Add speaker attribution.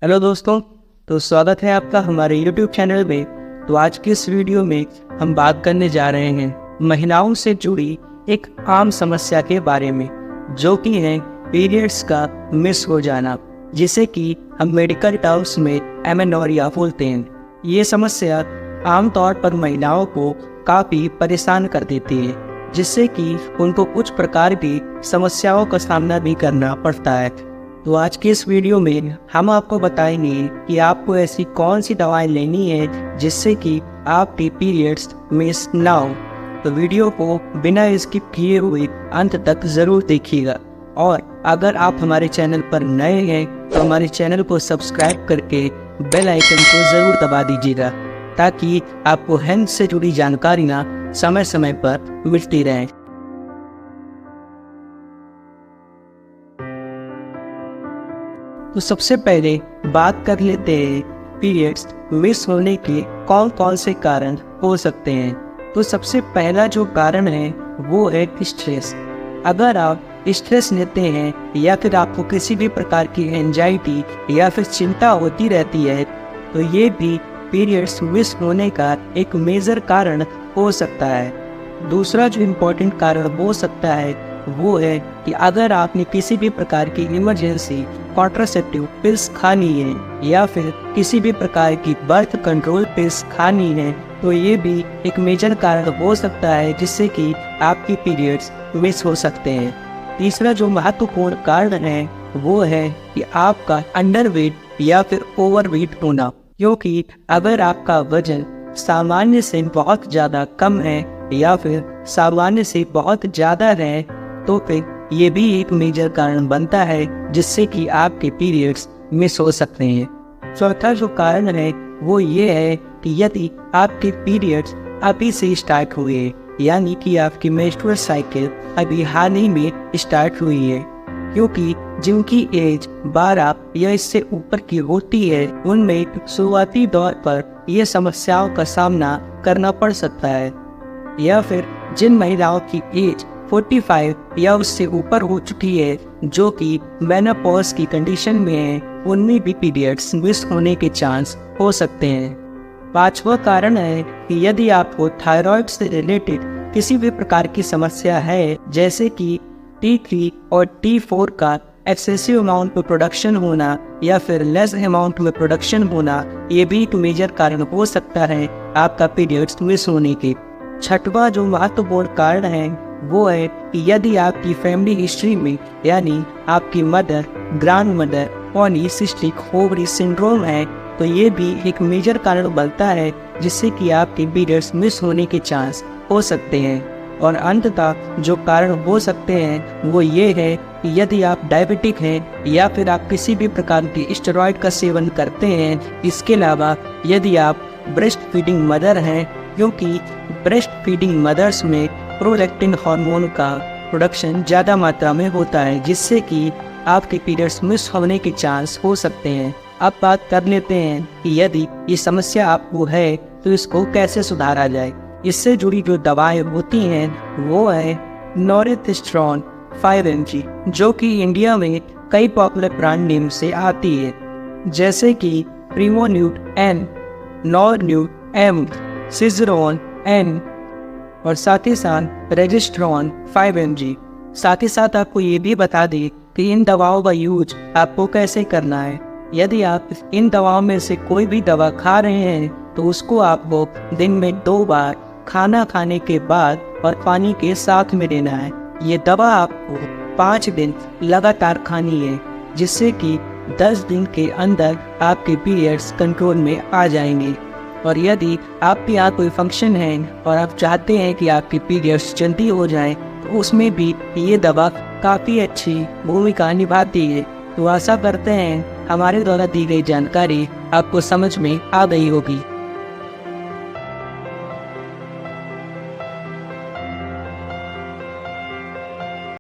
Speaker 1: Hello दोस्तों, तो स्वागत है आपका हमारे YouTube चैनल में। तो आज की इस वीडियो में हम बात करने जा रहे हैं महिलाओं से जुड़ी एक आम समस्या के बारे में, जो कि है पीरियड्स का मिस हो जाना, जिसे कि हम मेडिकल टर्म्स में एमेनोरिया बोलते हैं। ये समस्या आमतौर पर महिलाओं को काफ़ी परेशान कर देती है, जिससे कि उनको कुछ प्रकार की समस्याओं का सामना भी करना पड़ता है। तो आज की इस वीडियो में हम आपको बताएंगे कि आपको ऐसी कौन सी दवाएं लेनी है जिससे कि आपके पीरियड्स मिस ना हो। तो वीडियो को बिना स्किप किए हुए अंत तक ज़रूर देखिएगा। और अगर आप हमारे चैनल पर नए हैं तो हमारे चैनल को सब्सक्राइब करके बेल आइकन को ज़रूर दबा दीजिएगा, ताकि आपको हेल्थ से जुड़ी जानकारियाँ समय समय पर मिलती रहें। तो सबसे पहले बात कर लेते हैं पीरियड्स मिस होने के कौन कौन से कारण हो सकते हैं। तो सबसे पहला जो कारण है वो है स्ट्रेस। अगर आप स्ट्रेस लेते हैं या फिर आपको किसी भी प्रकार की एंजाइटी या फिर चिंता होती रहती है, तो ये भी पीरियड्स मिस होने का एक मेजर कारण हो सकता है। दूसरा जो इम्पोर्टेंट कारण हो सकता है वो है कि अगर आपने किसी भी प्रकार की इमरजेंसी कॉन्ट्रासेप्टिव पिल्स खानी है या फिर किसी भी प्रकार की बर्थ कंट्रोल पिल्स खानी है, तो ये भी एक मेजर कारण हो सकता है जिससे कि आपकी पीरियड्स मिस हो सकते हैं। तीसरा जो महत्वपूर्ण कारण है वो है कि आपका अंडरवेट या फिर ओवरवेट होना, क्योंकि अगर आपका वजन सामान्य से बहुत ज़्यादा कम है या फिर सामान्य से बहुत ज़्यादा है, तो फिर ये भी एक मेजर कारण बनता है जिससे कि आपके पीरियड्स मिस हो सकते हैं। चौथा जो कारण है वो ये है कि यदि आपके पीरियड्स अभी से स्टार्ट हुए, यानी कि आपकी मेंस्ट्रुअल साइकिल अभी हाल ही में स्टार्ट हुई है, क्योंकि जिनकी एज 12 या इससे ऊपर की होती है उनमें शुरुआती दौर पर ये समस्याओं का सामना करना पड़ सकता है। या फिर जिन महिलाओं की एज 45 या उससे ऊपर हो चुकी है, जो कि मेनोपॉज की कंडीशन में है, उनमें भी पीरियड्स मिस होने के चांस हो सकते हैं। पांचवा कारण है कि यदि आपको थायराइड से रिलेटेड किसी भी प्रकार की समस्या है, जैसे कि T3 और T4 का एक्सेसिव अमाउंट में प्रोडक्शन होना या फिर लेस अमाउंट में प्रोडक्शन होना, ये भी एक मेजर कारण हो सकता है आपका पीरियड्स मिस होने के। छठवां जो महत्वपूर्ण कारण है वो है कि यदि आपकी फैमिली हिस्ट्री में, यानी आपकी mother, grand mother polycystic ovary syndrome है, तो ये भी एक मेजर कारण बनता है जिससे कि आपके पीरियड्स मिस होने के चांस हो सकते हैं। और अंततः जो कारण हो सकते हैं वो ये है कि यदि आप डायबिटिक हैं या फिर आप किसी भी प्रकार की स्टेरॉइड का सेवन करते हैं। इसके अलावा यदि आप ब्रेस्ट फीडिंग मदर हैं, क्योंकि ब्रेस्ट फीडिंग मदर्स में प्रोलैक्टिन हार्मोन का प्रोडक्शन ज़्यादा मात्रा में होता है, जिससे कि आपके पीरियड्स मिस होने के चांस हो सकते हैं। अब बात कर लेते हैं कि यदि ये समस्या आपको है तो इसको कैसे सुधारा जाए। इससे जुड़ी जो दवाएं होती हैं वो है नॉरेथिस्ट्रॉन 5 mg, जो कि इंडिया में कई पॉपुलर ब्रांड नेम से आती है, जैसे कि प्रीमोन्यूट N, नॉरन्यूट M, सिजरोन N और साथ ही साथ रेजिस्ट्रॉन 5 mg। साथ ही साथ आपको ये भी बता दें कि इन दवाओं का यूज आपको कैसे करना है। यदि आप इन दवाओं में से कोई भी दवा खा रहे हैं तो उसको आपको दिन में 2 बार खाना खाने के बाद और पानी के साथ में लेना है। ये दवा आपको 5 दिन लगातार खानी है, जिससे कि 10 दिन के अंदर आपके पीरियड्स कंट्रोल में आ जाएंगे। और यदि आपके यहाँ कोई फंक्शन है और आप चाहते हैं कि आपके पीरियड्स जल्दी हो जाएं, तो उसमें भी ये दवा काफ़ी अच्छी भूमिका निभाती है। तो आशा करते हैं हमारे द्वारा दी गई जानकारी आपको समझ में आ गई होगी।